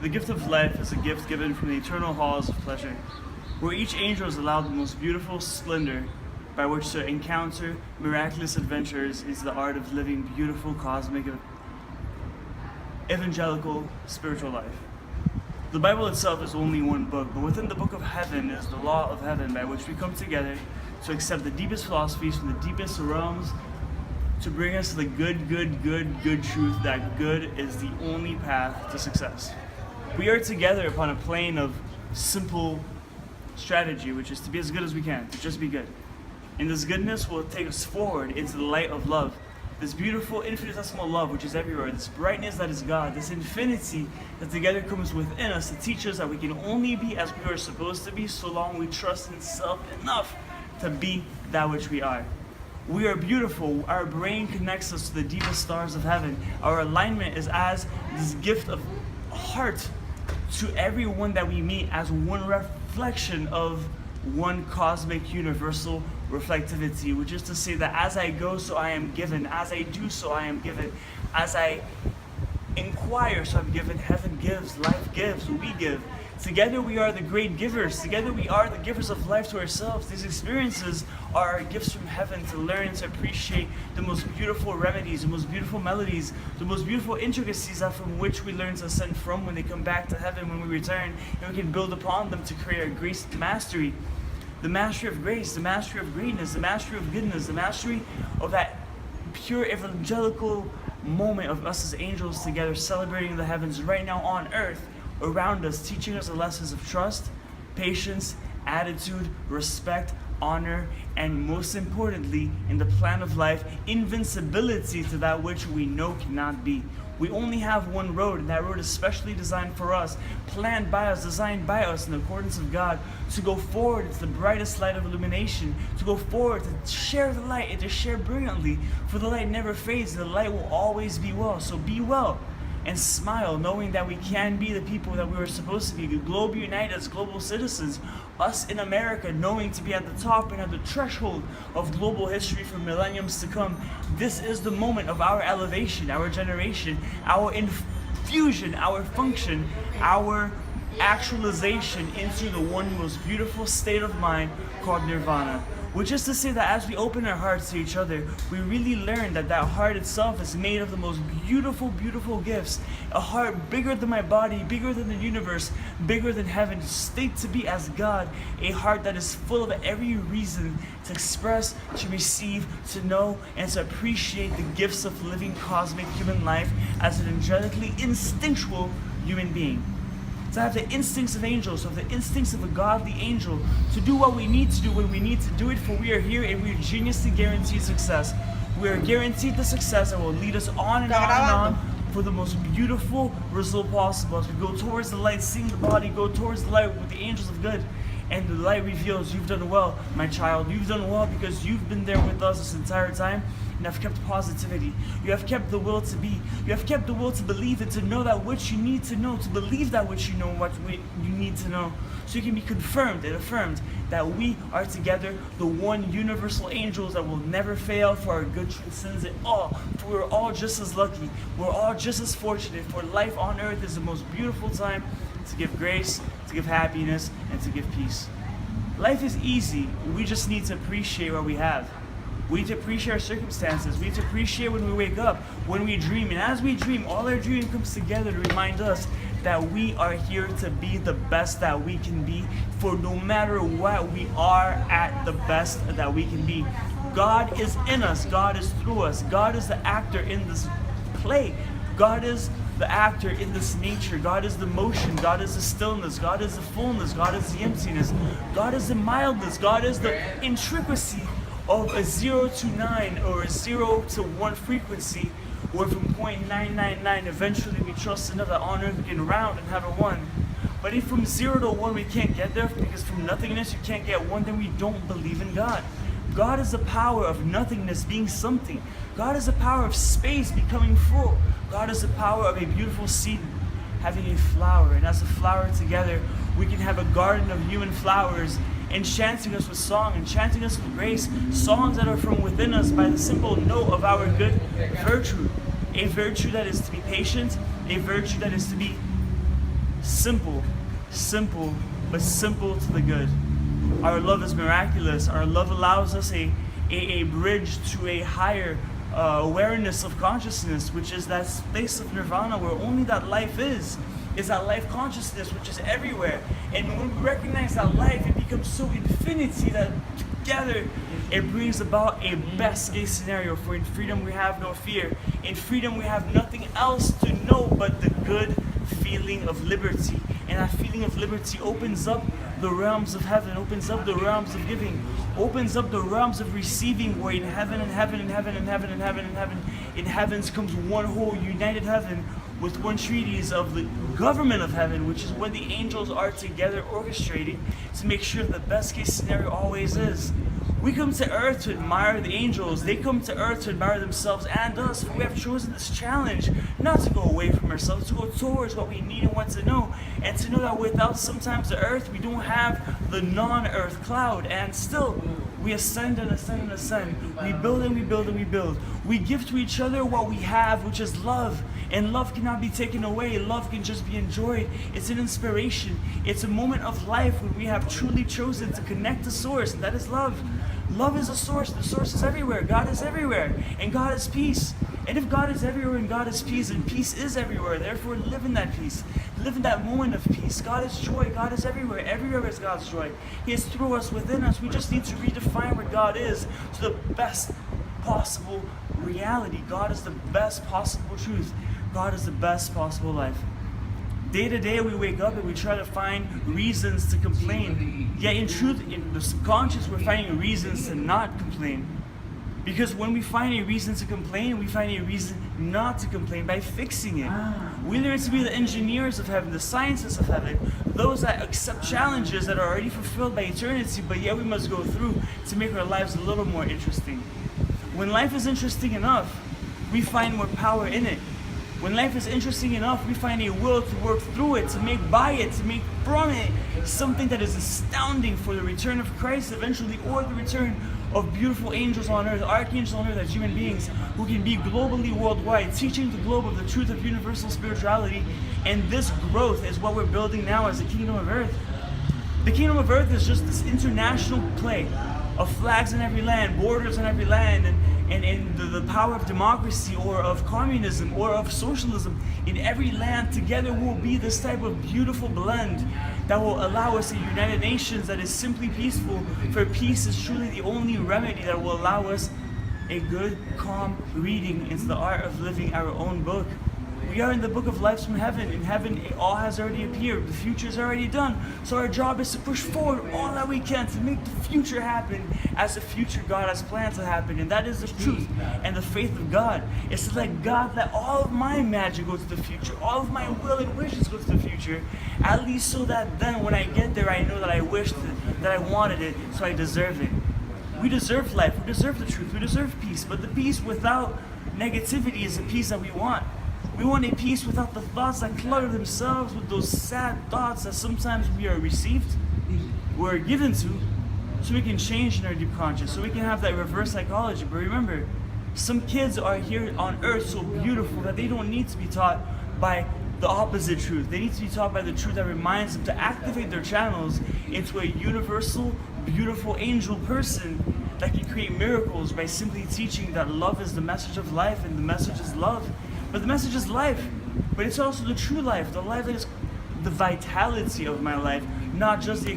The gift of life is a gift given from the eternal halls of pleasure, where each angel is allowed the most beautiful splendor by which to encounter miraculous adventures into the art of living beautiful, cosmic, evangelical, spiritual life. The Bible itself is only one book, but within the book of heaven is the law of heaven by which we come together to accept the deepest philosophies from the deepest realms to bring us to the good truth that good is the only path to success. We are together upon a plane of simple strategy, which is to be as good as we can, to just be good. And this goodness will take us forward into the light of love. This beautiful infinitesimal love which is everywhere, this brightness that is God, this infinity that together comes within us to teach us that we can only be as we are supposed to be so long we trust in self enough to be that which we are. We are beautiful. Our brain connects us to the deepest stars of heaven. Our alignment is as this gift of heart to everyone that we meet as one reflection of one cosmic universal reflectivity, which is to say that as I go, so I am given. As I do, so I am given. As I inquire, so I'm given. Heaven gives, life gives, we give. Together we are the great givers. Together we are the givers of life to ourselves. These experiences are our gifts from heaven to learn and to appreciate the most beautiful remedies, the most beautiful melodies, the most beautiful intricacies that from which we learn to ascend from when they come back to heaven, when we return, and we can build upon them to create a grace mastery. The mastery of grace, the mastery of greatness, the mastery of goodness, the mastery of that pure evangelical moment of us as angels together celebrating the heavens right now on earth around us, teaching us the lessons of trust, patience, attitude, respect, honor, and most importantly, in the plan of life, invincibility to that which we know cannot be. We only have one road, and that road is specially designed for us, planned by us, designed by us in accordance with God, to go forward into the brightest light of illumination, to go forward, to share the light, and to share brilliantly, for the light never fades, the light will always be well. So be well, and smile, knowing that we can be the people that we were supposed to be, the globe united as global citizens, us in America knowing to be at the top and at the threshold of global history for millenniums to come. This is the moment of our elevation, our generation, our infusion, our function, our actualization into the one most beautiful state of mind called nirvana. Which is to say that as we open our hearts to each other, we really learn that that heart itself is made of the most beautiful, beautiful gifts. A heart bigger than my body, bigger than the universe, bigger than heaven, state to be as God. A heart that is full of every reason to express, to receive, to know, and to appreciate the gifts of living cosmic human life as an angelically instinctual human being. To have the instincts of angels, of the instincts of a godly angel, to do what we need to do when we need to do it, for we are here and we are geniusly guaranteed success. We are guaranteed the success that will lead us on and on and on for the most beautiful result possible. As we go towards the light, seeing the body go towards the light with the angels of good. And the light reveals, you've done well, my child. You've done well because you've been there with us this entire time and have kept positivity. You have kept the will to be. You have kept the will to believe and to know that which you need to know, to believe that which you know, what you need to know. So you can be confirmed and affirmed that we are together, the one universal angels that will never fail, for our good transcends it all. For we're all just as lucky. We're all just as fortunate. For life on earth is the most beautiful time to give grace, to give happiness, and to give peace. Life is easy. We just need to appreciate what we have. We need to appreciate our circumstances. We need to appreciate when we wake up, when we dream. And as we dream, all our dreaming comes together to remind us that we are here to be the best that we can be. For no matter what, we are at the best that we can be. God is in us. God is through us. God is the actor in this play. God is the actor in this nature. God is the motion. God is the stillness. God is the fullness. God is the emptiness. God is the mildness. God is the intricacy of a 0 to 9 or a 0 to 1 frequency, where from 0.999 eventually we trust enough that on earth we can round and have a 1. But if from 0 to 1 we can't get there, because from nothingness you can't get 1, then we don't believe in God. God is the power of nothingness being something. God is the power of space becoming full. God is the power of a beautiful seed having a flower. And as a flower together, we can have a garden of human flowers, enchanting us with song, enchanting us with grace, songs that are from within us by the simple note of our good virtue. A virtue that is to be patient, a virtue that is to be Simple, simple, but simple to the good. Our love is miraculous. Our love allows us a bridge to a higher awareness of consciousness, which is that space of nirvana where only that life is that life consciousness, which is everywhere. And when we recognize that life, it becomes so infinity that together it brings about a best case scenario. For in freedom we have no fear. In freedom we have nothing else to know but the good feeling of liberty. And that feeling of liberty opens up the realms of heaven, opens up the realms of giving, opens up the realms of receiving, where in heaven and heaven and heaven and heaven and heaven and heaven, in heavens comes one whole united heaven with one treatise of the government of heaven, which is when the angels are together orchestrating to make sure the best case scenario always is. We come to earth to admire the angels. They come to earth to admire themselves and us. For we have chosen this challenge not to go away from ourselves, to go towards what we need and want to know. And to know that without sometimes the earth, we don't have the non-earth cloud. And still, we ascend and ascend and ascend. We build and we build and we build. We give to each other what we have, which is love. And love cannot be taken away. Love can just be enjoyed. It's an inspiration. It's a moment of life when we have truly chosen to connect to source, and that is love. Love is a source. The source is everywhere. God is everywhere. And God is peace. And if God is everywhere and God is peace, and peace is everywhere, therefore live in that peace. Live in that moment of peace. God is joy. God is everywhere. Everywhere is God's joy. He is through us, within us. We just need to redefine what God is to the best possible reality. God is the best possible truth. God is the best possible life. Day to day we wake up and we try to find reasons to complain. Yet in truth, in the subconscious, we're finding reasons to not complain. Because when we find a reason to complain, we find a reason not to complain by fixing it. We learn to be the engineers of heaven, the scientists of heaven, those that accept challenges that are already fulfilled by eternity, but yet we must go through to make our lives a little more interesting. When life is interesting enough, we find more power in it. When life is interesting enough, we find a will to work through it, to make by it, to make from it something that is astounding for the return of Christ eventually, or the return of beautiful angels on earth, archangels on earth as human beings who can be globally worldwide, teaching the globe of the truth of universal spirituality. And this growth is what we're building now as the kingdom of earth. The kingdom of earth is just this international play of flags in every land, borders in every land, and the power of democracy or of communism or of socialism in every land. Together will be this type of beautiful blend that will allow us a United Nations that is simply peaceful, for peace is truly the only remedy that will allow us a good, calm reading into the art of living our own book. We are in the book of lives from heaven. In heaven, it all has already appeared. The future is already done. So our job is to push forward all that we can to make the future happen as the future God has planned to happen. And that is the truth and the faith of God. It's to let God let all of my magic go to the future. All of my will and wishes go to the future. At least so that then when I get there, I know that I wished it, that I wanted it, so I deserve it. We deserve life. We deserve the truth. We deserve peace. But the peace without negativity is the peace that we want. We want a peace without the thoughts that clutter themselves with those sad thoughts that sometimes we are received, we're given to, so we can change in our deep conscious, so we can have that reverse psychology. But remember, some kids are here on earth so beautiful that they don't need to be taught by the opposite truth. They need to be taught by the truth that reminds them to activate their channels into a universal, beautiful angel person that can create miracles by simply teaching that love is the message of life and the message is love. But the message is life, but it's also the true life, the life that is the vitality of my life, not just the